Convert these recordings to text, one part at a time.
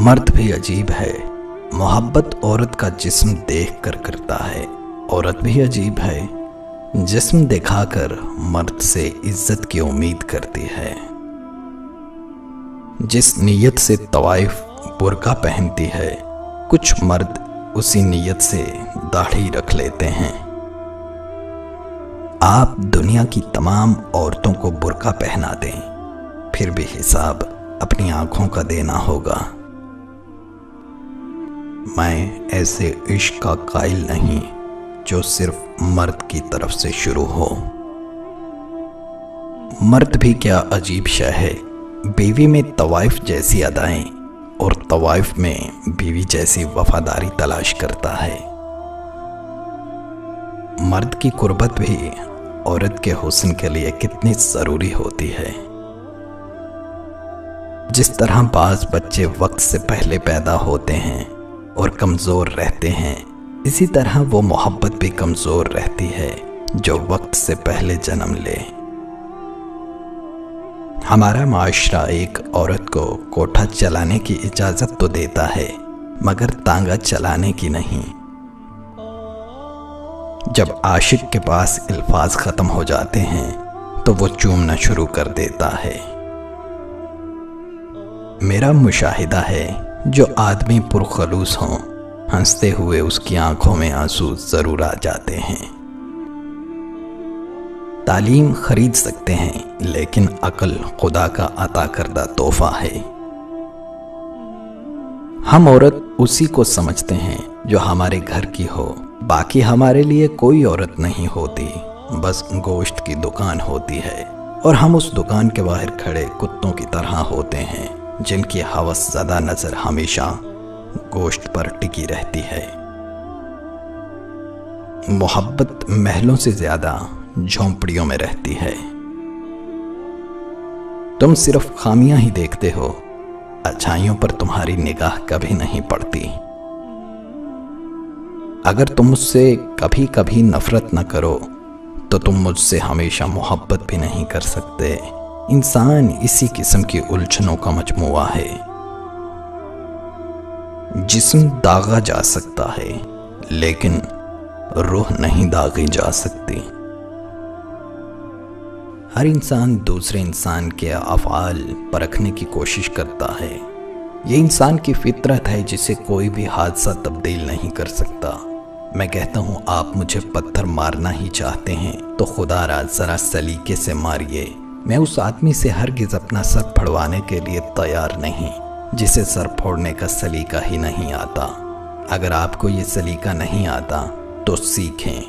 मर्द भी अजीब है, मोहब्बत औरत का जिस्म देख कर करता है। औरत भी अजीब है, जिस्म दिखाकर मर्द से इज्जत की उम्मीद करती है। जिस नीयत से तवाइफ बुर्का पहनती है, कुछ मर्द उसी नीयत से दाढ़ी रख लेते हैं। आप दुनिया की तमाम औरतों को बुर्का पहना दें, फिर भी हिसाब अपनी आंखों का देना होगा। मैं ऐसे इश्क का कायल नहीं जो सिर्फ मर्द की तरफ से शुरू हो। मर्द भी क्या अजीब शय है, बीवी में तवाइफ जैसी अदाएं और तवाइफ में बीवी जैसी वफादारी तलाश करता है। मर्द की कुर्बत भी औरत के हुस्न के लिए कितनी जरूरी होती है। जिस तरह बाज बच्चे वक्त से पहले पैदा होते हैं और कमज़ोर रहते हैं, इसी तरह वो मोहब्बत भी कमज़ोर रहती है जो वक्त से पहले जन्म ले। हमारा माशरा एक औरत को कोठा चलाने की इजाज़त तो देता है, मगर तांगा चलाने की नहीं। जब आशिक के पास अल्फाज ख़त्म हो जाते हैं तो वो चूमना शुरू कर देता है। मेरा मुशाहिदा है, जो आदमी पुरखलूस हों, हंसते हुए उसकी आंखों में आंसू जरूर आ जाते हैं। तालीम खरीद सकते हैं, लेकिन अक्ल खुदा का अता करदा तोहफा है। हम औरत उसी को समझते हैं जो हमारे घर की हो, बाकी हमारे लिए कोई औरत नहीं होती, बस गोश्त की दुकान होती है और हम उस दुकान के बाहर खड़े कुत्तों की तरह होते हैं जिनकी हवस ज़्यादा नजर हमेशा गोश्त पर टिकी रहती है। मोहब्बत महलों से ज्यादा झोंपड़ियों में रहती है। तुम सिर्फ खामियां ही देखते हो, अच्छाइयों पर तुम्हारी निगाह कभी नहीं पड़ती। अगर तुम मुझसे कभी कभी नफरत न करो तो तुम मुझसे हमेशा मोहब्बत भी नहीं कर सकते। इंसान इसी किस्म की उलझनों का मजमुआ है। जिस्म दागा जा सकता है, लेकिन रूह नहीं दागी जा सकती। हर इंसान दूसरे इंसान के अफ़आल परखने की कोशिश करता है। ये इंसान की फितरत है जिसे कोई भी हादसा तब्दील नहीं कर सकता। मैं कहता हूँ, आप मुझे पत्थर मारना ही चाहते हैं तो खुदारा ज़रा सलीके से मारिए। मैं उस आदमी से हरगिज़ अपना सर फड़वाने के लिए तैयार नहीं जिसे सर फोड़ने का सलीका ही नहीं आता। अगर आपको ये सलीका नहीं आता तो सीखें।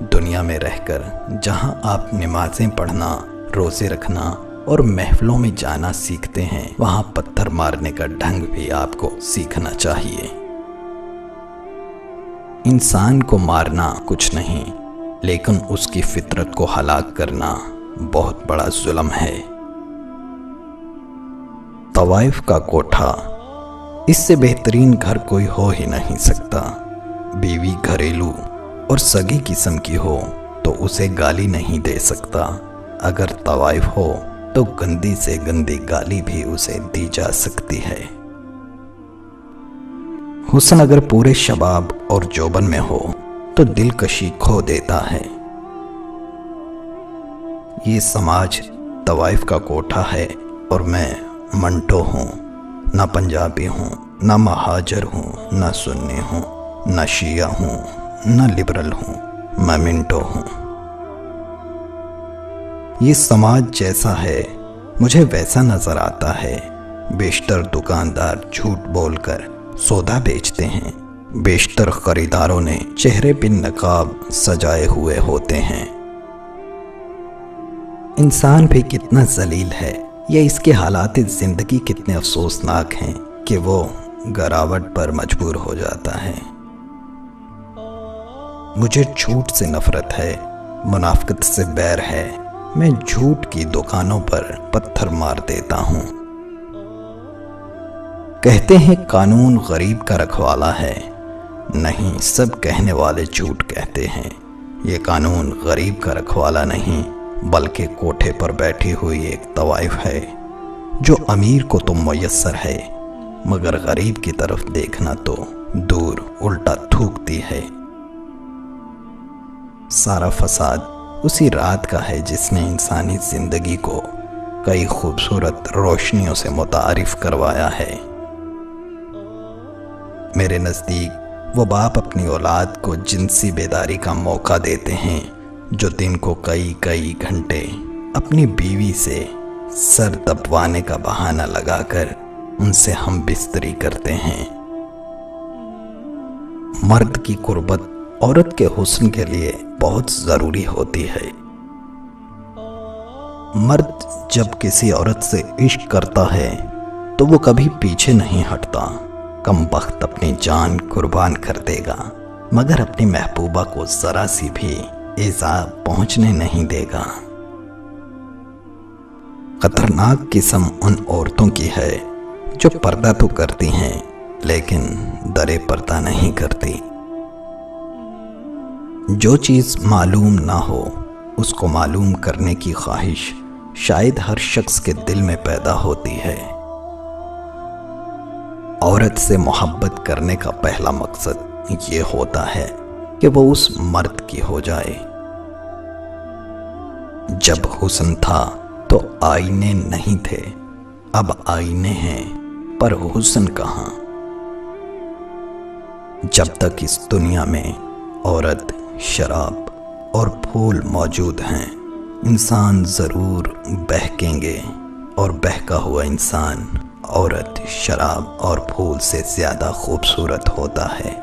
दुनिया में रहकर जहां आप नमाज़ें पढ़ना, रोज़े रखना और महफिलों में जाना सीखते हैं, वहां पत्थर मारने का ढंग भी आपको सीखना चाहिए। इंसान को मारना कुछ नहीं, लेकिन उसकी फितरत को हलाक करना बहुत बड़ा जुल्म है। तवाइफ का कोठा, इससे बेहतरीन घर कोई हो ही नहीं सकता। बीवी घरेलू और सगी किस्म की हो तो उसे गाली नहीं दे सकता। अगर तवाइफ हो तो गंदी से गंदी गाली भी उसे दी जा सकती है। हुस्न अगर पूरे शबाब और जोबन में हो तो दिलकशी खो देता है। ये समाज तवाइफ का कोठा है और मैं मंटो हूँ। ना पंजाबी हूँ, ना महाजर हूँ, ना सुन्नी हूँ, ना शिया हूँ, ना लिबरल हूँ, मैं मिंटो हूँ। ये समाज जैसा है मुझे वैसा नजर आता है। बेशतर दुकानदार झूठ बोलकर सौदा बेचते हैं। बेशतर खरीदारों ने चेहरे पे नकाब सजाए हुए होते हैं। इंसान भी कितना जलील है, ये इसके हालात जिंदगी कितने अफसोसनाक हैं कि वो गिरावट पर मजबूर हो जाता है। मुझे झूठ से नफरत है, मुनाफिकत से बैर है। मैं झूठ की दुकानों पर पत्थर मार देता हूँ। कहते हैं कानून गरीब का रखवाला है, नहीं, सब कहने वाले झूठ कहते हैं। ये कानून गरीब का रखवाला नहीं, बल्कि कोठे पर बैठी हुई एक तवाइफ है। जो अमीर को तो मुयस्सर है, مگر غریب کی طرف دیکھنا تو دور الٹا تھوکتی ہے۔ سارا فساد اسی رات کا ہے جس نے انسانی زندگی کو کئی خوبصورت روشنیوں سے متعارف کروایا ہے۔ میرے نزدیک وہ باپ اپنی اولاد کو جنسی بیداری کا موقع دیتے ہیں جو دن کو کئی گھنٹے اپنی بیوی سے سر دبوانے کا بہانہ لگا کر ان سے ہم بستری کرتے ہیں۔ مرد کی قربت عورت کے حسن کے لیے بہت ضروری ہوتی ہے۔ مرد جب کسی عورت سے عشق کرتا ہے تو وہ کبھی پیچھے نہیں ہٹتا۔ کم بخت اپنی جان قربان کر دے گا مگر اپنی محبوبہ کو ذرا سی بھی ایذا پہنچنے نہیں دے گا۔ خطرناک قسم ان عورتوں کی ہے جو پردہ تو کرتی ہیں لیکن درِ پردہ نہیں کرتی۔ جو چیز معلوم نہ ہو اس کو معلوم کرنے کی خواہش شاید ہر شخص کے دل میں پیدا ہوتی ہے۔ عورت سے محبت کرنے کا پہلا مقصد یہ ہوتا ہے کہ وہ اس مرد کی ہو جائے۔ جب حسن تھا تو آئینے نہیں تھے، اب آئینے ہیں پر حسن کہاں۔ جب تک اس دنیا میں عورت، شراب اور پھول موجود ہیں انسان ضرور بہکیں گے، اور بہکا ہوا انسان عورت، شراب اور پھول سے زیادہ خوبصورت ہوتا ہے۔